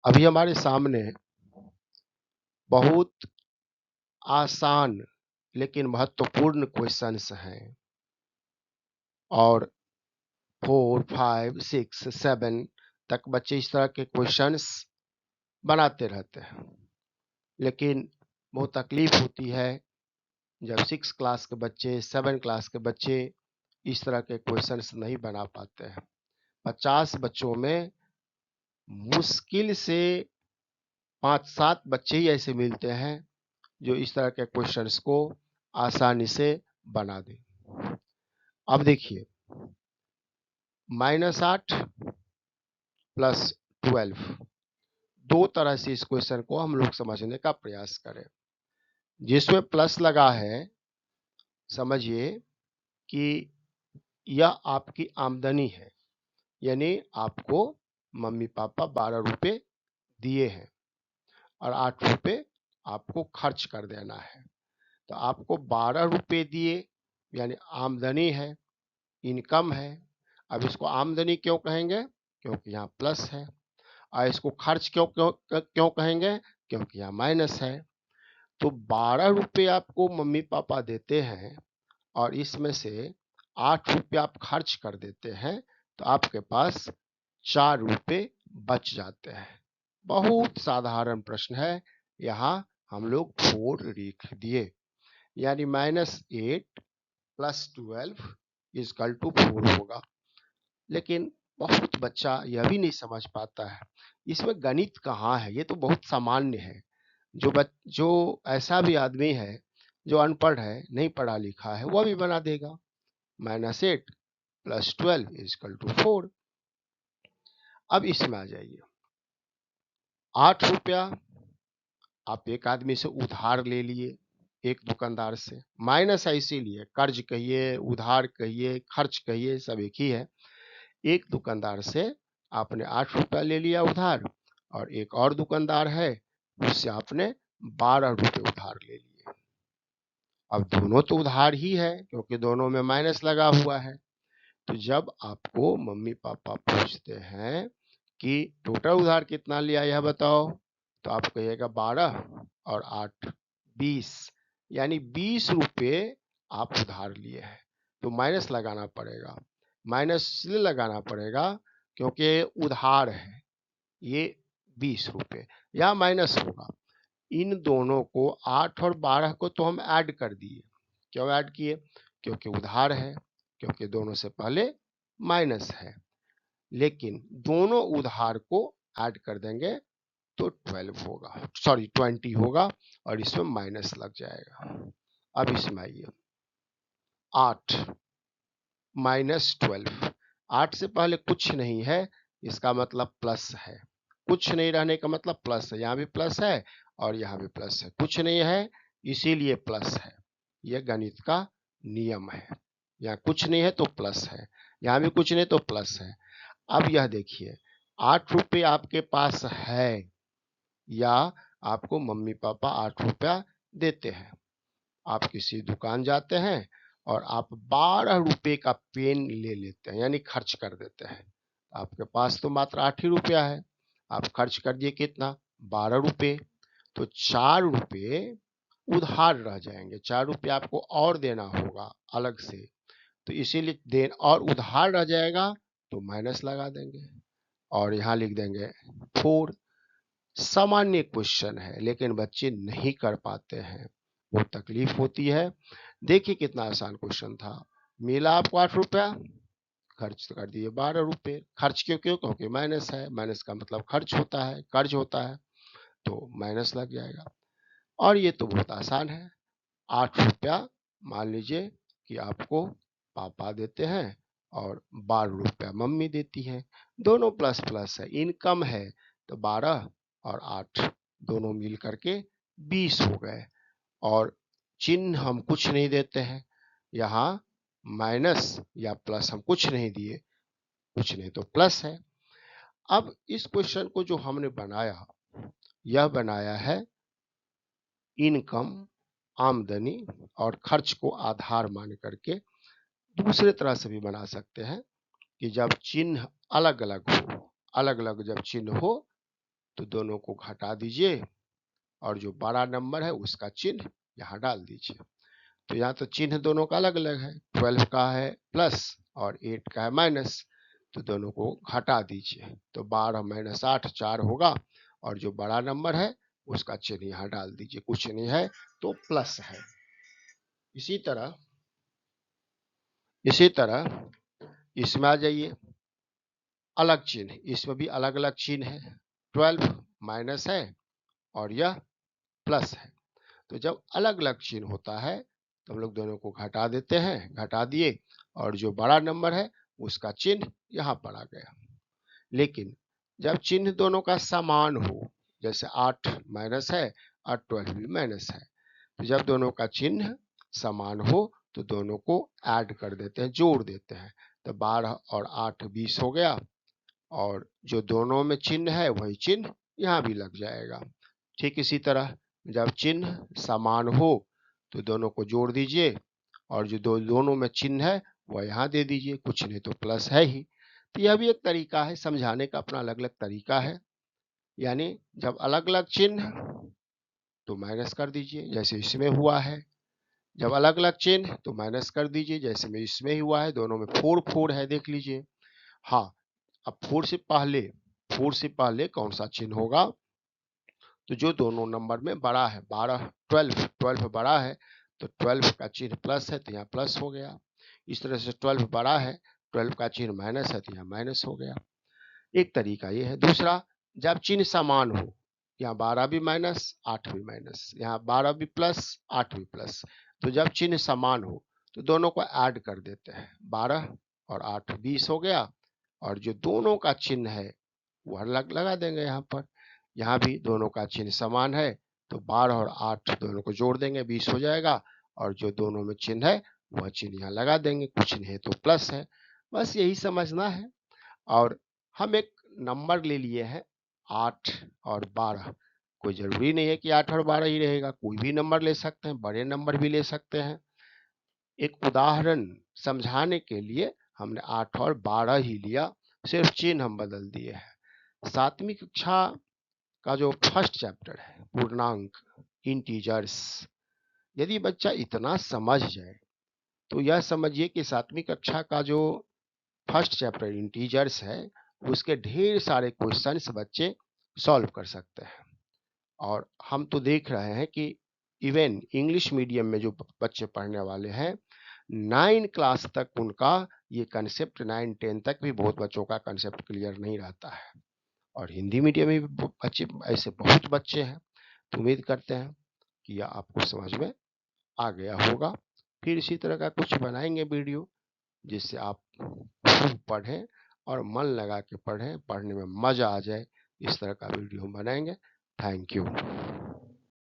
अभी हमारे सामने बहुत आसान लेकिन महत्वपूर्ण क्वेश्चंस हैं और 4, 5, 6, 7 तक बच्चे इस तरह के क्वेश्चंस बनाते रहते हैं, लेकिन बहुत तकलीफ होती है जब 6 क्लास के बच्चे, 7 क्लास के बच्चे इस तरह के क्वेश्चंस नहीं बना पाते हैं। 50 बच्चों में मुश्किल से 5-7 बच्चे ही ऐसे मिलते हैं जो इस तरह के क्वेश्चंस को आसानी से बना दें। अब देखिए, -8 प्लस 12, दो तरह से इस क्वेश्चन को हम लोग समझने का प्रयास करें। जिसमें प्लस लगा है, समझिए कि यह आपकी आमदनी है, यानी आपको मम्मी पापा 12 रुपए दिए हैं और 8 रुपए आपको खर्च कर देना है। तो आपको 12 रुपए दिए, यानी आमदनी है, इनकम है। अब इसको आमदनी क्यों कहेंगे? क्योंकि यहाँ प्लस है। और इसको खर्च क्यों क्यों क्यों कहेंगे? क्योंकि यहाँ माइनस है। तो 12 रुपए आपको मम्मी पापा देते हैं और इसमें से 8 रुपए आप खर्च कर देते हैं, तो आपके पास 4 रुपए बच जाते हैं। बहुत साधारण प्रश्न है, यहाँ हम लोग 4 लिख दिए, यानी -8 प्लस 12 इजकल टू 4 होगा। लेकिन बहुत बच्चा यह भी नहीं समझ पाता है, इसमें गणित कहाँ है? ये तो बहुत सामान्य है। जो ऐसा भी आदमी है जो अनपढ़ है, नहीं पढ़ा लिखा है, वह भी बना देगा। -8 प्लस 12 इजकल टू 4। अब इसमें आ जाइए, 8 रुपया आप एक आदमी से उधार ले लिए, एक दुकानदार से। माइनस है इसीलिए, कर्ज कहिए, उधार कहिए, खर्च कहिए, सब एक ही है। एक दुकानदार से आपने 8 रुपया ले लिया उधार और एक और दुकानदार है, उससे आपने 12 रुपए उधार ले लिए। अब दोनों तो उधार ही है क्योंकि दोनों में माइनस लगा हुआ है। तो जब आपको मम्मी पापा पूछते हैं कि टोटल उधार कितना लिया यह बताओ, तो आप कहिएगा 12 और 8 20, यानी 20 रुपए आप उधार लिए हैं। तो माइनस लगाना पड़ेगा। माइनस इसलिए लगाना पड़ेगा क्योंकि उधार है, ये 20 रुपए या माइनस होगा। इन दोनों को 8 और 12 को तो हम ऐड कर दिए। क्यों ऐड किए? क्योंकि उधार है, क्योंकि दोनों से पहले माइनस है। लेकिन दोनों उधार को ऐड कर देंगे तो 12 होगा, सॉरी 20 होगा और इसमें माइनस लग जाएगा। अब इसमें आइए, 8 माइनस 12, 8 से पहले कुछ नहीं है, इसका मतलब प्लस है। कुछ नहीं रहने का मतलब प्लस है, यहाँ भी प्लस है और यहाँ भी प्लस है। कुछ नहीं है इसीलिए प्लस है, यह गणित का नियम है। यहाँ कुछ नहीं है तो प्लस है, यहाँ भी कुछ नहीं तो प्लस है। अब यह देखिए, 8 रुपये आपके पास है या आपको मम्मी पापा 8 रुपया देते हैं। आप किसी दुकान जाते हैं और आप 12 रुपए का पेन ले लेते हैं, यानी खर्च कर देते हैं। आपके पास तो मात्र 8 ही रुपया है, आप खर्च कर दिए कितना? 12 रुपए। तो 4 रुपए उधार रह जाएंगे, 4 रुपये आपको और देना होगा अलग से। तो इसीलिए और उधार रह जाएगा तो माइनस लगा देंगे और यहाँ लिख देंगे 4। सामान्य क्वेश्चन है लेकिन बच्चे नहीं कर पाते हैं, बहुत तकलीफ होती है। देखिए कितना आसान क्वेश्चन था। मिला आपको 8 रुपया, खर्च कर दिए 12 रुपए। खर्च क्यों क्यों? क्योंकि माइनस है, माइनस का मतलब खर्च होता है, कर्ज होता है, तो माइनस लग जाएगा। और ये तो बहुत आसान है। 8 रुपया मान लीजिए कि आपको पापा देते हैं और 12 रुपया मम्मी देती है, दोनों प्लस प्लस है, इनकम है, तो 12 और 8 दोनों मिल करके 20 हो गए। और चिन्ह हम कुछ नहीं देते हैं, यहाँ माइनस या प्लस हम कुछ नहीं दिए, कुछ नहीं तो प्लस है। अब इस क्वेश्चन को जो हमने बनाया, यह बनाया है इनकम, आमदनी और खर्च को आधार मान करके। दूसरे तरह से भी बना सकते हैं कि जब चिन्ह अलग अलग हो, अलग अलग जब चिन्ह हो तो दोनों को घटा दीजिए और जो बड़ा नंबर है उसका चिन्ह यहाँ डाल दीजिए। तो यहाँ तो चिन्ह दोनों का अलग अलग है, 12 का है प्लस और 8 का है माइनस, तो दोनों को घटा दीजिए। तो 12 माइनस 8 4 होगा और जो बड़ा नंबर है उसका चिन्ह यहाँ डाल दीजिए, कुछ नहीं है तो प्लस है। इसी तरह इसमें आ जाइए, अलग चिन्ह, इसमें भी अलग अलग चिन्ह है, 12 माइनस है और यह प्लस है। तो जब अलग अलग चिन्ह होता है तो हम लोग दोनों को घटा देते हैं, घटा दिए और जो बड़ा नंबर है उसका चिन्ह यहाँ पर आ गया। लेकिन जब चिन्ह दोनों का समान हो, जैसे 8 माइनस है और 12 भी माइनस है, तो जब दोनों का चिन्ह समान हो तो दोनों को ऐड कर देते हैं, जोड़ देते हैं। तो 12 और 8 20 हो गया और जो दोनों में चिन्ह है वही चिन्ह यहाँ भी लग जाएगा। ठीक इसी तरह जब चिन्ह समान हो तो दोनों को जोड़ दीजिए और जो दोनों में चिन्ह है वह यहाँ दे दीजिए, कुछ नहीं तो प्लस है ही। तो यह भी एक तरीका है समझाने का, अपना अलग अलग तरीका है। यानी जब अलग अलग चिन्ह तो माइनस कर दीजिए जैसे इसमें हुआ है, जब अलग अलग चिन्ह तो माइनस कर दीजिए जैसे में इसमें ही हुआ है। दोनों में 4 4 है, देख लीजिए। हाँ, अब 4 से पहले कौन सा चिन्ह होगा, तो जो दोनों नंबर में बड़ा है, 12 12 बड़ा है तो 12 का चिन्ह प्लस है तो यहाँ प्लस हो गया। इस तरह से 12 बड़ा है, 12 का चिन्ह माइनस है तो यहाँ माइनस हो गया। एक तरीका ये है। दूसरा, जब चिन्ह समान हो, यहाँ 12 भी माइनस 8 भी माइनस, यहाँ 12 भी प्लस 8 भी प्लस, तो जब चिन्ह समान हो तो दोनों को ऐड कर देते हैं, 12 और 8 20 हो गया और जो दोनों का चिन्ह है वह लगा देंगे यहाँ पर। यहाँ भी दोनों का चिन्ह समान है तो 12 और 8 दोनों को जोड़ देंगे, 20 हो जाएगा और जो दोनों में चिन्ह है वह चिन्ह यहाँ लगा देंगे, कुछ नहीं है तो प्लस है। बस यही समझना है। और हम एक नंबर ले लिए हैं 8 और 12, कोई जरूरी नहीं है कि 8 और 12 ही रहेगा, कोई भी नंबर ले सकते हैं, बड़े नंबर भी ले सकते हैं। एक उदाहरण समझाने के लिए हमने 8 और 12 ही लिया, सिर्फ चिन्ह हम बदल दिए हैं। 7वीं कक्षा का जो फर्स्ट चैप्टर है पूर्णांक इंटीजर्स, यदि बच्चा इतना समझ जाए तो यह समझिए कि 7वीं कक्षा का जो फर्स्ट चैप्टर इंटीजर्स है उसके ढेर सारे क्वेश्चंस बच्चे सॉल्व कर सकते हैं। और हम तो देख रहे हैं कि इवन इंग्लिश मीडियम में जो बच्चे पढ़ने वाले हैं 9 क्लास तक उनका ये कंसेप्ट, 9 10 तक भी बहुत बच्चों का कंसेप्ट क्लियर नहीं रहता है। और हिंदी मीडियम में भी बच्चे, ऐसे बहुत बच्चे हैं। तो उम्मीद करते हैं कि यह आपको समझ में आ गया होगा। फिर इसी तरह का कुछ बनाएंगे वीडियो जिससे आप खूब पढ़ें और मन लगा के पढ़ें, पढ़ने में मजा आ जाए, इस तरह का वीडियो हम बनाएंगे। Thank you.